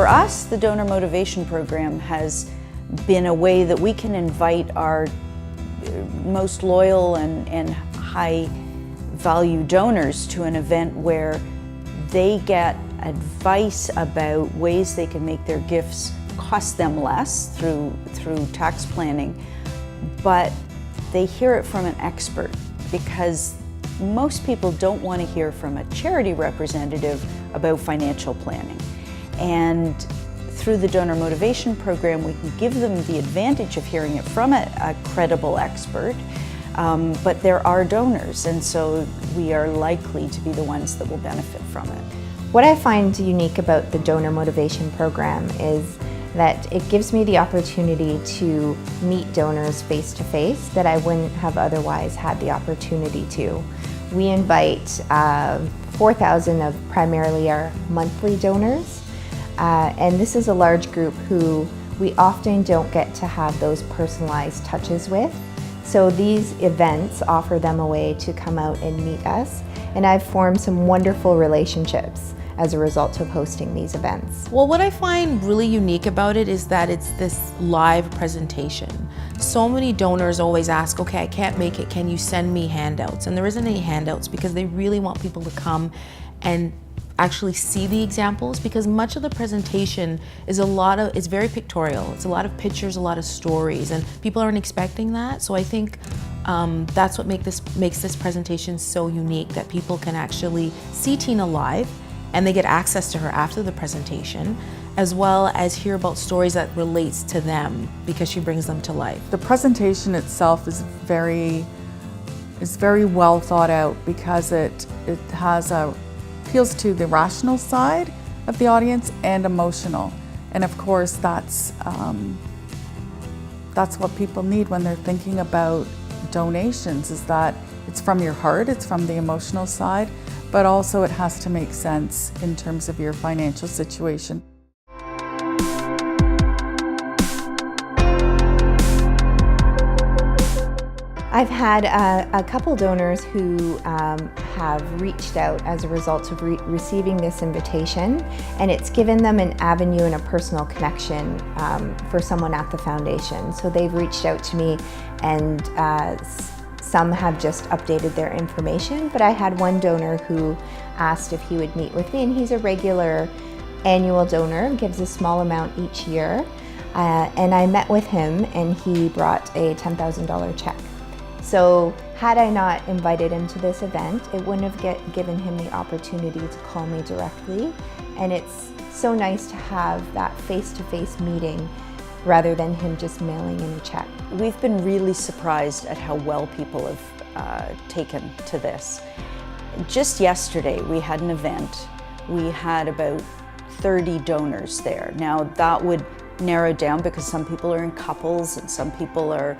For us, the Donor Motivation Program has been a way that we can invite our most loyal and high value donors to an event where they get advice about ways they can make their gifts cost them less through tax planning, but they hear it from an expert, because most people don't want to hear from a charity representative about financial planning. And through the Donor Motivation Program, we can give them the advantage of hearing it from a credible expert, but there are donors, and so we are likely to be the ones that will benefit from it. What I find unique about the Donor Motivation Program is that it gives me the opportunity to meet donors face to face that I wouldn't have otherwise had the opportunity to. We invite 4,000 of primarily our monthly donors, and this is a large group who we often don't get to have those personalized touches with. So these events offer them a way to come out and meet us, and I've formed some wonderful relationships as a result of hosting these events. Well, what I find really unique about it is that it's this live presentation. So many donors always ask, okay, I can't make it, can you send me handouts? And there isn't any handouts because they really want people to come and actually see the examples, because much of the presentation is it's very pictorial. It's a lot of pictures, a lot of stories, and people aren't expecting that. So I think that's what makes this presentation so unique, that people can actually see Tina live, and they get access to her after the presentation, as well as hear about stories that relates to them because she brings them to life. The presentation itself is very well thought out, because it appeals to the rational side of the audience and emotional. And of course, that's what people need when they're thinking about donations, is that it's from your heart, it's from the emotional side, but also it has to make sense in terms of your financial situation. I've had a couple donors who have reached out as a result of receiving this invitation, and it's given them an avenue and a personal connection for someone at the foundation. So they've reached out to me, and some have just updated their information, but I had one donor who asked if he would meet with me, and he's a regular annual donor, gives a small amount each year, and I met with him and he brought a $10,000 check. So had I not invited him to this event, it wouldn't have given him the opportunity to call me directly, and it's so nice to have that face-to-face meeting rather than him just mailing in a check. We've been really surprised at how well people have taken to this. Just yesterday we had an event. We had about 30 donors there. Now that would narrow down because some people are in couples and some people are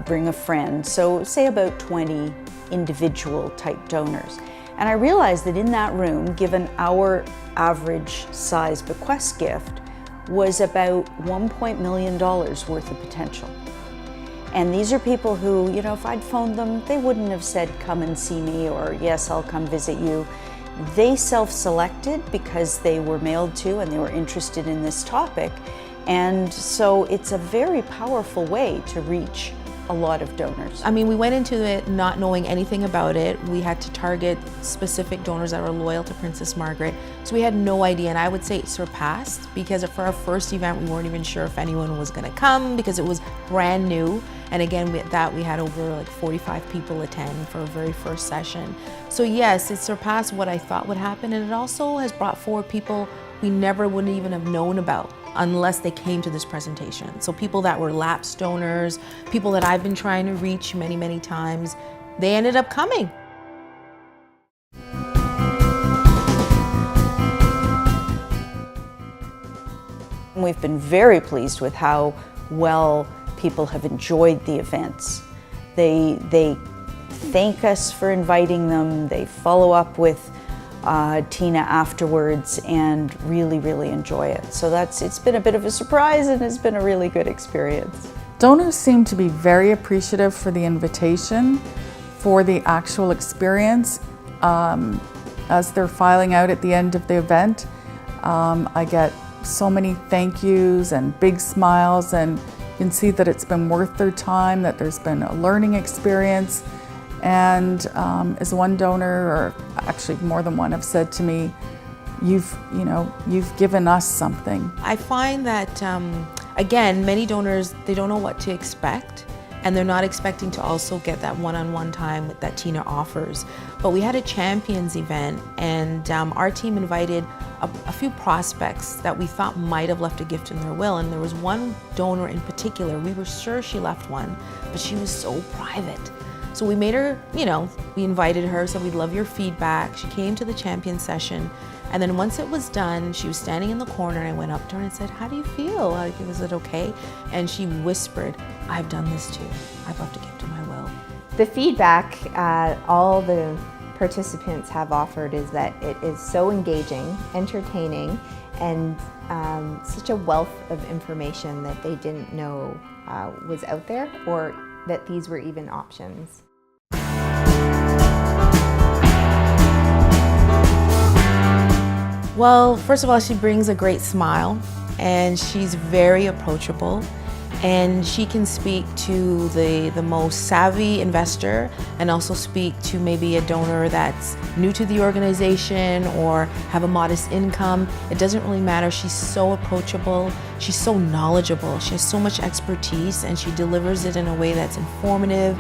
bring a friend. So say about 20 individual type donors. And I realized that in that room, given our average size bequest gift, was about $1 million worth of potential. And these are people who, you know, if I'd phoned them, they wouldn't have said, come and see me, or yes, I'll come visit you. They self-selected because they were mailed to and they were interested in this topic. And so it's a very powerful way to reach a lot of donors. I mean, we went into it not knowing anything about it. We had to target specific donors that were loyal to Princess Margaret. So we had no idea, and I would say it surpassed, because for our first event, we weren't even sure if anyone was gonna come because it was brand new. And again, we had over like 45 people attend for our very first session. So yes, it surpassed what I thought would happen, and it also has brought forward people we never would even have known about unless they came to this presentation. So people that were lapsed donors, people that I've been trying to reach many, many times, they ended up coming. We've been very pleased with how well people have enjoyed the events. They thank us for inviting them, they follow up with Tina afterwards and really enjoy it. So it's been a bit of a surprise, and it's been a really good experience. Donors seem to be very appreciative for the invitation, for the actual experience. As they're filing out at the end of the event, I get so many thank yous and big smiles, and you can see that it's been worth their time, that there's been a learning experience. And as one donor, or actually more than one, have said to me, you've given us something. I find that, again, many donors, they don't know what to expect, and they're not expecting to also get that one-on-one time that Tina offers. But we had a champions event, and our team invited a few prospects that we thought might have left a gift in their will, and there was one donor in particular, we were sure she left one, but she was so private. So we made her, we invited her, said we'd love your feedback. She came to the champion session, and then once it was done, she was standing in the corner, and I went up to her and said, how do you feel? Like, was it okay? And she whispered, I've done this too. I've left a gift in my will. The feedback all the participants have offered is that it is so engaging, entertaining, and such a wealth of information that they didn't know was out there, or that these were even options. Well, first of all, she brings a great smile, and she's very approachable, and she can speak to the most savvy investor, and also speak to maybe a donor that's new to the organization or have a modest income. It doesn't really matter. She's so approachable. She's so knowledgeable. She has so much expertise, and she delivers it in a way that's informative,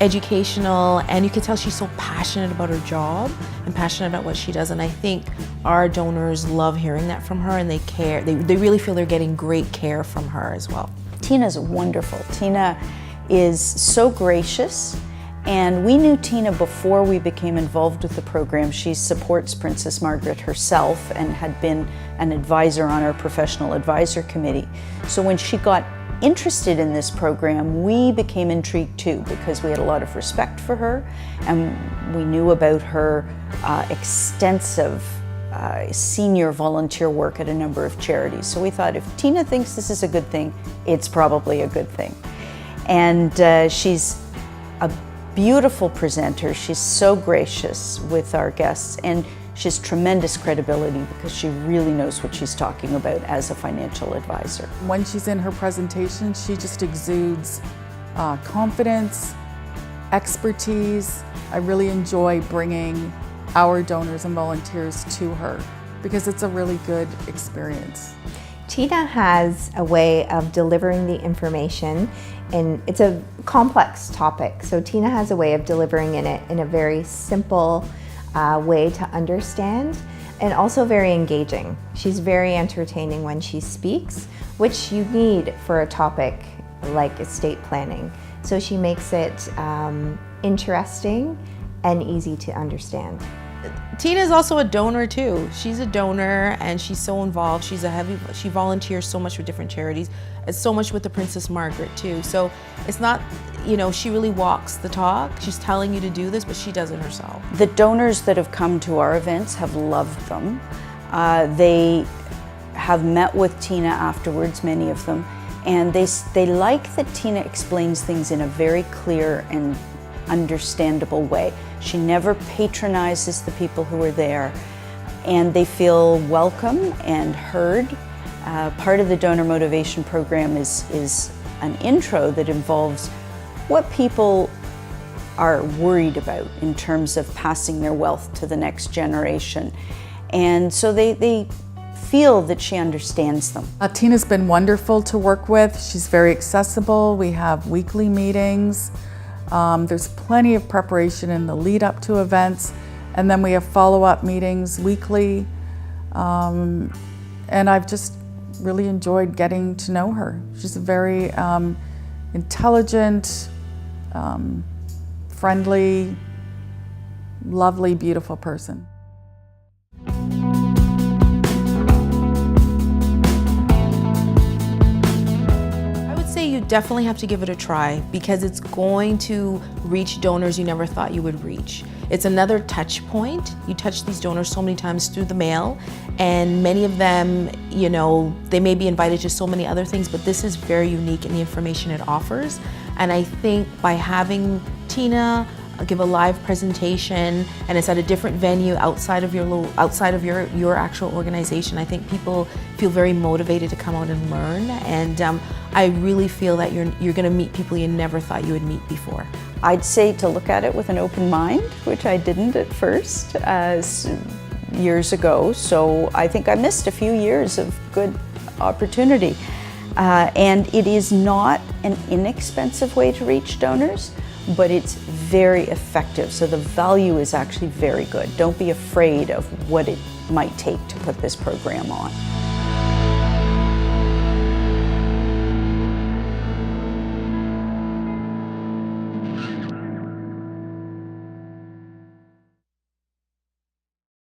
educational, and you can tell she's so passionate about her job and passionate about what she does. And I think our donors love hearing that from her, and they care. They really feel they're getting great care from her as well. Tina's wonderful. Tina is so gracious, and we knew Tina before we became involved with the program. She supports Princess Margaret herself and had been an advisor on our professional advisor committee. So when she got interested in this program, we became intrigued too, because we had a lot of respect for her, and we knew about her extensive senior volunteer work at a number of charities. So we thought, if Tina thinks this is a good thing, it's probably a good thing. And she's a beautiful presenter. She's so gracious with our guests, and she has tremendous credibility because she really knows what she's talking about as a financial advisor. When she's in her presentation, she just exudes confidence, expertise. I really enjoy bringing our donors and volunteers to her because it's a really good experience. Tina has a way of delivering the information, and it's a complex topic. So Tina has a way of delivering it in a very simple way to understand, and also very engaging. She's very entertaining when she speaks, which you need for a topic like estate planning. So she makes it interesting and easy to understand. Tina's also a donor too. She's a donor, and she's so involved. She volunteers so much with different charities, and so much with the Princess Margaret too. So it's not, she really walks the talk. She's telling you to do this, but she does it herself. The donors that have come to our events have loved them. They have met with Tina afterwards, many of them, and they like that Tina explains things in a very clear and understandable way. She never patronizes the people who are there, and they feel welcome and heard. Part of the donor motivation program is an intro that involves what people are worried about in terms of passing their wealth to the next generation. And so they feel that she understands them. Tina's been wonderful to work with. She's very accessible. We have weekly meetings. There's plenty of preparation in the lead up to events, and then we have follow-up meetings weekly. And I've just really enjoyed getting to know her. She's a very intelligent, friendly, lovely, beautiful person. You definitely have to give it a try, because it's going to reach donors you never thought you would reach. It's another touch point. You touch these donors so many times through the mail, and many of them, they may be invited to so many other things, but this is very unique in the information it offers. And I think by having Tina, give a live presentation, and it's at a different venue outside of your actual organization. I think people feel very motivated to come out and learn, and I really feel that you're going to meet people you never thought you would meet before. I'd say to look at it with an open mind, which I didn't at first years ago. So I think I missed a few years of good opportunity. And it is not an inexpensive way to reach donors, but it's very effective. So the value is actually very good. Don't be afraid of what it might take to put this program on.